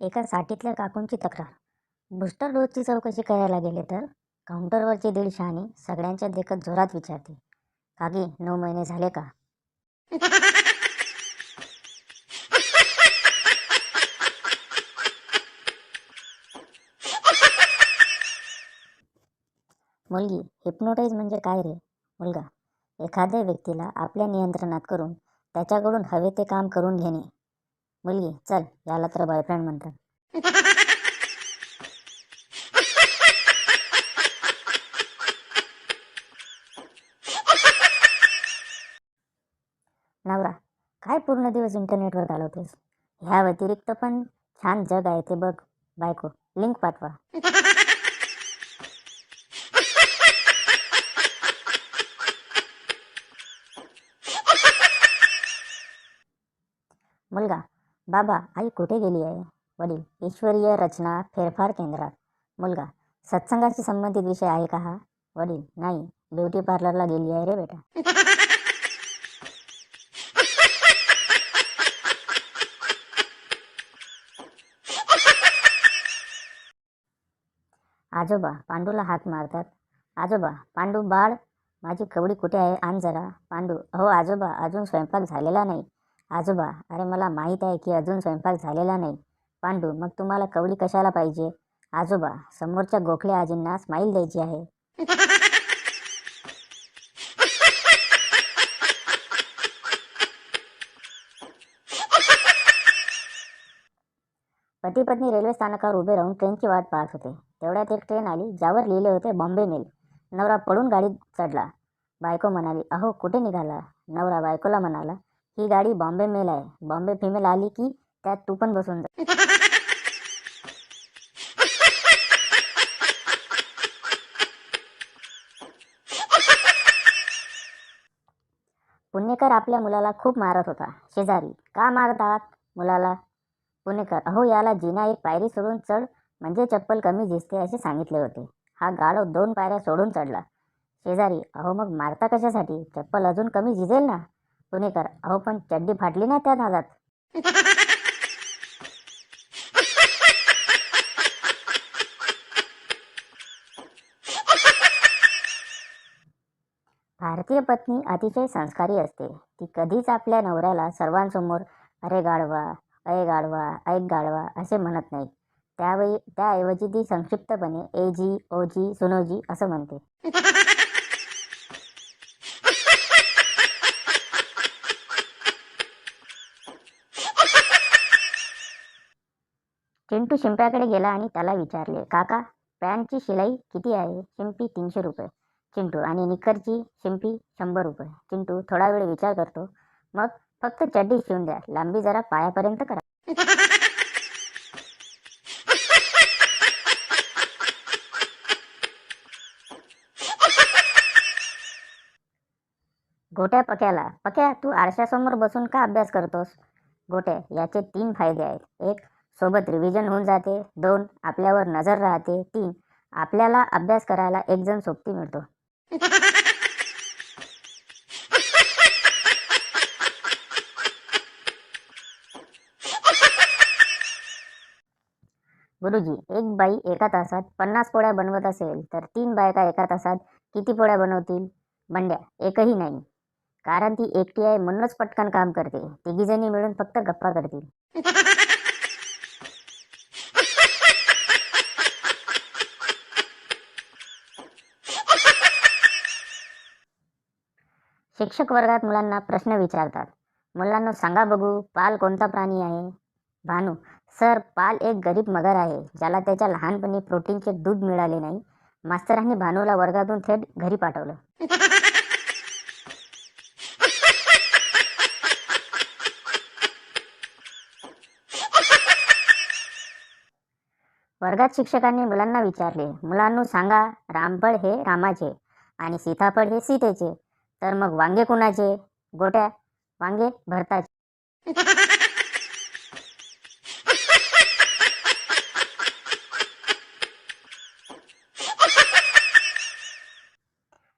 एका साठीतल्या काकूंची तक्रार. बूस्टर डोसची चौकशी करायला गेले तर काउंटरवरची दीड शहाणी सगळ्यांच्या देखत जोरात विचारते, काकी 9 महिने झाले का? मुलगी, हिप्नोटाईज म्हणजे काय रे? मुलगा, एखाद्या व्यक्तीला आपल्या नियंत्रणात करून त्याच्याकडून हवे ते काम करून घेणे. मुलगी, चल, याला तर बॉयफ्रेंड म्हणतात. नवरा, काय पूर्ण दिवस इंटरनेटवर घालवतेस? ह्या व्यतिरिक्त पण छान जग आहे ते बघ. बायको, लिंक पाठवा. मुलगा, बाबा, आई कुठे गेली आहे? वडील, ईश्वरीय रचना फेरफार केंद्रात. मुलगा, सत्संगाशी संबंधित विषय आहे का हा? वडील, नाही, ब्युटी पार्लरला गेली आहे रे बेटा. आजोबा पांडूला हाक मारतात. आजोबा, पांडू बाळ, माझी कवडी कुठे आहे, आण जरा. पांडू, अहो आजोबा, अजून स्वयंपाक झालेला नाही. आजोबा, अरे मला माहीत आहे की अजून स्वयंपाक झालेला नाही. पांडू, मग तुम्हाला कवडी कशाला पाहिजे? आजोबा, समोरच्या गोखले आजींना स्माईल द्यायची आहे. पती पत्नी रेल्वे स्थानकावर उभे राहून ट्रेनची वाट पाहत होते. तेवढ्यात एक ट्रेन आली ज्यावर लिहिले होते बॉम्बे मेल. नवरा पळून गाडीत चढला. बायको म्हणाली, अहो कुठे निघाला? नवरा बायकोला म्हणाला, ही गाडी बॉम्बे मेल आहे. बॉम्बे फिमेल आली की त्यात तू पण बसून जा. पुणेकर आपल्या मुलाला खूप मारत होता. शेजारी, का मारतात मुलाला? पुणेकर, अहो याला जिना एक पायरी सोडून चढ म्हणजे चप्पल कमी झिजते असे सांगितले होते. हा गाढव 2 पायऱ्या सोडून चढला. शेजारी, अहो मग मारता कशासाठी? चप्पल अजून कमी झिजेल ना. पुणेकर, अहो पण चड्डी फाटली ना त्या नादात. भारतीय पत्नी अतिशय संस्कारी असते. ती कधीच आपल्या नवऱ्याला सर्वांसमोर अरे गाढवा, अय गाढवा, ऐक गाढवा असे म्हणत नाही. त्याऐवजी ती संक्षिप्तपणे एजी, ओजी, सुनोजी असं म्हणते. चिंटू शिंप्याकडे गेला आणि त्याला विचारले, काका, पॅन्टची शिलाई किती आहे? शिंपी, 300 रुपये. चिंटू, आणि निकरची? शिंपी, 100 रुपये. चिंटू थोडा वेळ विचार करतो, मग फक्त चड्डी शिवून द्या, लांबी जरा पायापर्यंत करा. गोट्या पक्याला, पक्या तू आरशासमोर बसून का अभ्यास करतोस? गोट्या, याचे 3 फायदे आहेत. 1, सोबत रिव्हिजन होऊन जाते. 2, आपल्यावर नजर राहते. 3, आपल्याला अभ्यास करायला एक जण सोबती मिळतो. गुरुजी, एक बाई एका तासात 50 पोळ्या बनवत असेल तर 3 बायका एका तासात किती पोळ्या बनवतील? बंड्या, एकही नाही. कारण ती एकटी आहे म्हणूनच पटकन काम करते. 3घी जणी मिळून फक्त गप्पा करतील. शिक्षक वर्गात मुलांना प्रश्न विचारतात. मुलांना सांगा बघू, पाल कोणता प्राणी आहे? भानू, सर, पाल एक गरीब मगर आहे ज्याला त्याच्या लहानपणी प्रोटीनचे दूध मिळाले नाही. मास्तरांनी भानूला वर्गातून थेट घरी पाठवलं. वर्गात शिक्षकांनी मुलांना विचारले, मुलांना सांगा, रामफळ हे रामाचे आणि सीताफळ हे सीतेचे, तर मग वांगे कुणाचे? गोट्या, वांगे भरताचे.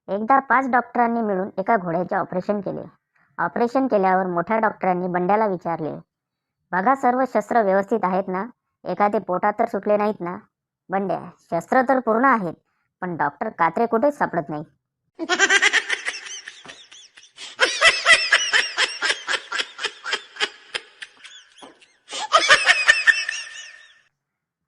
एकदा 5 डॉक्टरांनी मिळून एका घोड्याचे ऑपरेशन केले. ऑपरेशन केल्यावर मोठ्या डॉक्टरांनी बंड्याला विचारले, बघा सर्व शस्त्र व्यवस्थित आहेत ना? एखादे पोटात तर सुटले नाहीत ना? बंड्या, शस्त्र तर पूर्ण आहेत, पण डॉक्टर कात्रे कुठेच सापडत नाही.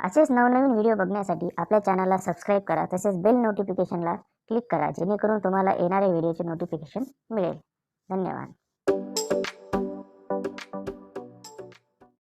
असेच नवनवीन व्हिडिओ बघण्यासाठी आपल्या चॅनलला सबस्क्राईब करा. तसेच बेल नोटिफिकेशनला क्लिक करा, जेणेकरून तुम्हाला येणाऱ्या व्हिडिओचे नोटिफिकेशन मिळेल. धन्यवाद.